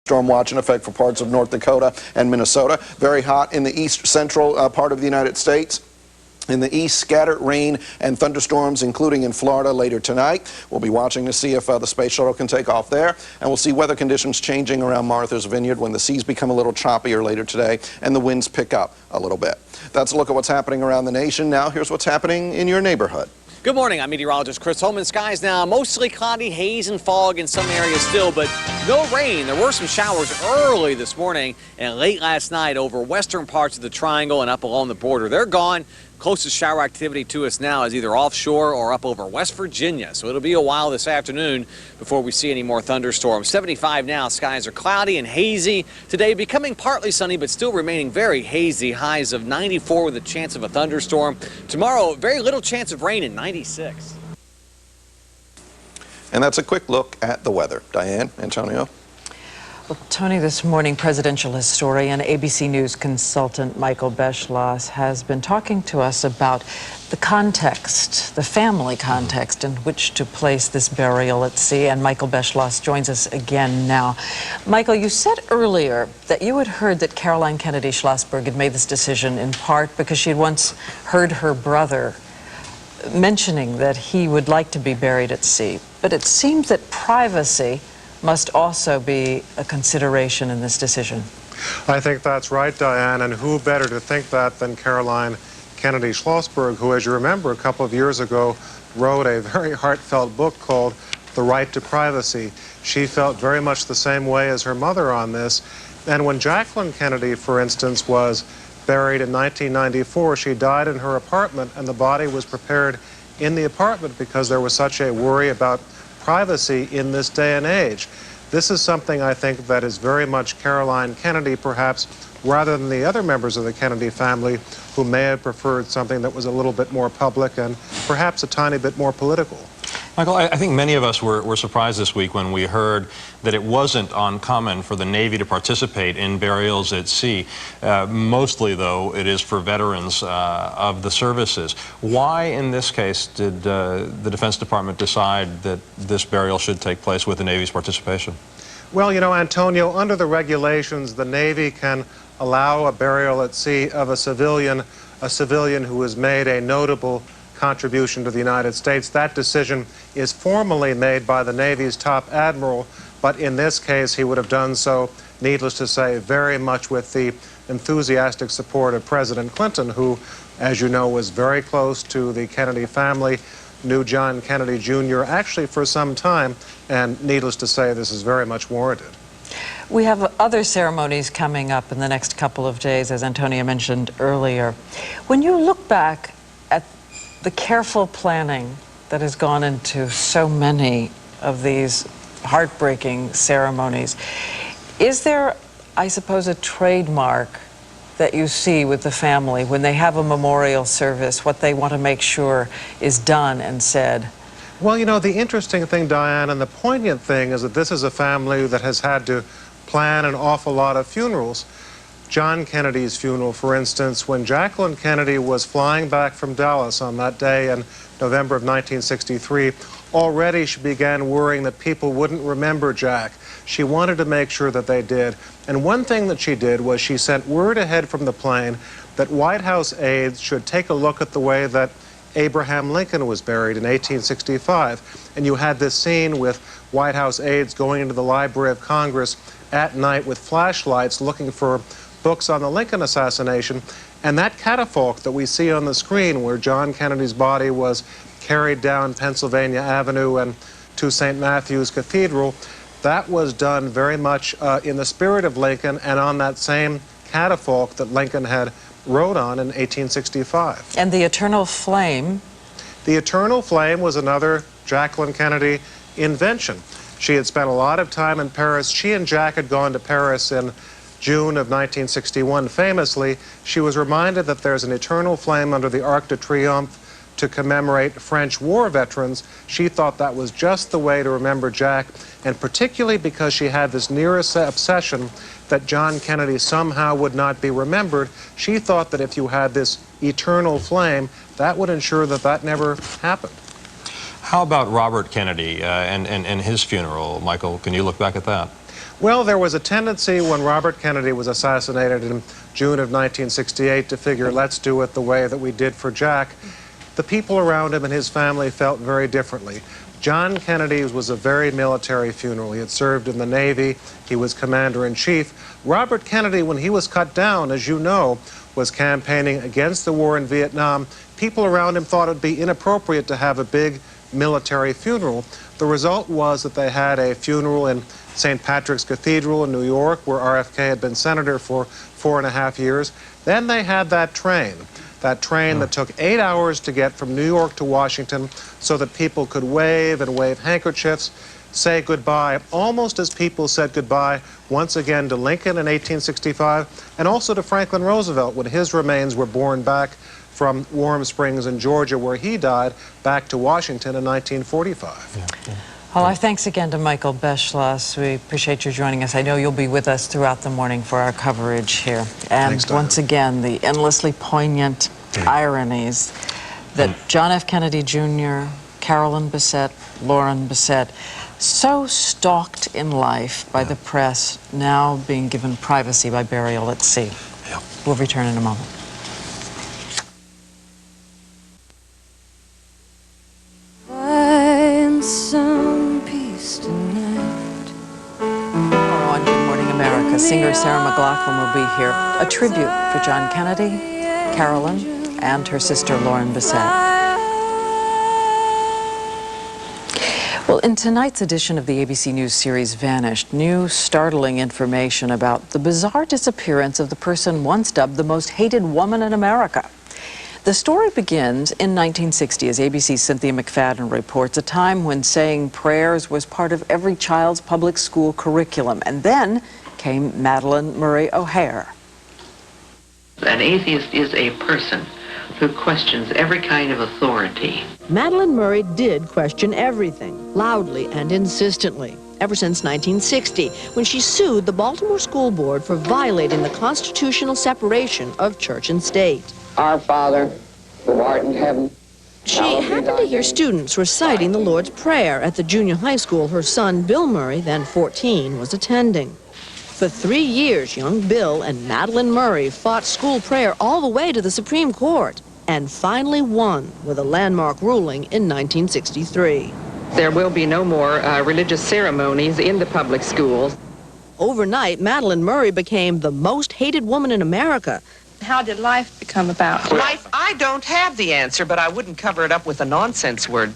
Storm watch in effect for parts of North Dakota and Minnesota. Very hot in the east central part of the United States. In the east, scattered rain and thunderstorms, including in Florida later tonight. We'll be watching to see if the space shuttle can take off there. And we'll see weather conditions changing around Martha's Vineyard when the seas become a little choppier later today and the winds pick up a little bit. That's a look at what's happening around the nation. Now, here's what's happening in your neighborhood. Good morning. I'm meteorologist Chris Holman. Skies now mostly cloudy, haze and fog in some areas still, but no rain. There were some showers early this morning and late last night over western parts of the triangle and up along the border. They're gone. Closest shower activity to us now is either offshore or up over West Virginia. So it'll be a while this afternoon before we see any more thunderstorms. 75 now. Skies are cloudy and hazy. Today becoming partly sunny, but still remaining very hazy. Highs of 94 with a chance of a thunderstorm. Tomorrow, very little chance of rain in 96. And that's a quick look at the weather. Diane, Antonio. Well, Tony, this morning, presidential historian, ABC News consultant Michael Beschloss has been talking to us about the context, the family context in which to place this burial at sea. And Michael Beschloss joins us again now. Michael, you said earlier that you had heard that Caroline Kennedy Schlossberg had made this decision in part because she had once heard her brother mentioning that he would like to be buried at sea. But it seems that privacy must also be a consideration in this decision. I think that's right, Diane, and who better to think that than Caroline Kennedy Schlossberg, who, as you remember, a couple of years ago wrote a very heartfelt book called The Right to Privacy. She felt very much the same way as her mother on this. And when Jacqueline Kennedy, for instance, was buried in 1994, she died in her apartment, and the body was prepared in the apartment because there was such a worry about privacy in this day and age. This is something I think that is very much Caroline Kennedy, perhaps, rather than the other members of the Kennedy family who may have preferred something that was a little bit more public and perhaps a tiny bit more political. Michael, I think many of us were surprised this week when we heard that it wasn't uncommon for the Navy to participate in burials at sea. Mostly, though, it is for veterans of the services. Why, in this case, did the Defense Department decide that this burial should take place with the Navy's participation? Well, you know, Antonio, under the regulations, the Navy can allow a burial at sea of a civilian who has made a notable contribution to the United States. That decision is formally made by the Navy's top admiral, but in this case he would have done so, needless to say, very much with the enthusiastic support of President Clinton, who, as you know, was very close to the Kennedy family, knew John Kennedy Jr. actually for some time, and needless to say, this is very much warranted. We have other ceremonies coming up in the next couple of days, as Antonia mentioned earlier. When you look back at the careful planning that has gone into so many of these heartbreaking ceremonies, is there, I suppose, a trademark that you see with the family when they have a memorial service, what they want to make sure is done and said? Well, you know, the interesting thing, Diane, and the poignant thing is that this is a family that has had to plan an awful lot of funerals. John Kennedy's funeral, for instance, when Jacqueline Kennedy was flying back from Dallas on that day in November of 1963, already she began worrying that people wouldn't remember Jack. She wanted to make sure that they did. And one thing that she did was she sent word ahead from the plane that White House aides should take a look at the way that Abraham Lincoln was buried in 1865. And you had this scene with White House aides going into the Library of Congress at night with flashlights looking for books on the Lincoln assassination, and that catafalque that we see on the screen where John Kennedy's body was carried down Pennsylvania Avenue and to St. Matthew's Cathedral, that was done very much in the spirit of Lincoln and on that same catafalque that Lincoln had rode on in 1865. And the Eternal Flame? The Eternal Flame was another Jacqueline Kennedy invention. She had spent a lot of time in Paris. She and Jack had gone to Paris in June of 1961. Famously, she was reminded that there's an eternal flame under the Arc de Triomphe to commemorate French war veterans. She thought that was just the way to remember Jack, and particularly because she had this near obsession that John Kennedy somehow would not be remembered, she thought that if you had this eternal flame, that would ensure that that never happened. How about Robert Kennedy and his funeral, Michael? Can you look back at that? Well, there was a tendency when Robert Kennedy was assassinated in June of 1968 to figure, let's do it the way that we did for Jack. The people around him and his family felt very differently. John Kennedy's was a very military funeral. He had served in the Navy. He was commander-in-chief. Robert Kennedy, when he was cut down, as you know, was campaigning against the war in Vietnam. People around him thought it would be inappropriate to have a big military funeral. The result was that they had a funeral in St. Patrick's Cathedral in New York, where RFK had been senator for 4.5 years. Then they had that train that took 8 hours to get from New York to Washington so that people could wave and wave handkerchiefs, say goodbye, almost as people said goodbye once again to Lincoln in 1865 and also to Franklin Roosevelt when his remains were borne back from Warm Springs in Georgia, where he died, back to Washington in 1945. Well, our thanks again to Michael Beschloss. We appreciate you joining us. I know you'll be with us throughout the morning for our coverage here. And Thanks, Diana. once again, the endlessly poignant ironies that John F. Kennedy Jr., Carolyn Bessette, Lauren Bessette, so stalked in life by the press, now being given privacy by burial at sea. We'll return in a moment. Some peace tonight. On Good Morning America, singer Sarah McLachlan will be here. A tribute for John Kennedy, Carolyn, and her sister Lauren Bessette. Well, in tonight's edition of the ABC News series Vanished, new startling information about the bizarre disappearance of the person once dubbed the most hated woman in America. The story begins in 1960 as ABC's Cynthia McFadden reports, a time when saying prayers was part of every child's public school curriculum. And then came Madeleine Murray O'Hare. An atheist is a person who questions every kind of authority. Madeleine Murray did question everything, loudly and insistently, ever since 1960, when she sued the Baltimore School Board for violating the constitutional separation of church and state. Our Father, who art in heaven. She happened to hear students reciting the Lord's Prayer at the junior high school her son, Bill Murray, then 14, was attending. For 3 years, young Bill and Madeleine Murray fought school prayer all the way to the Supreme Court and finally won with a landmark ruling in 1963. There will be no more religious ceremonies in the public schools. Overnight, Madeleine Murray became the most hated woman in America. How did life become about? Life, I don't have the answer, but I wouldn't cover it up with a nonsense word.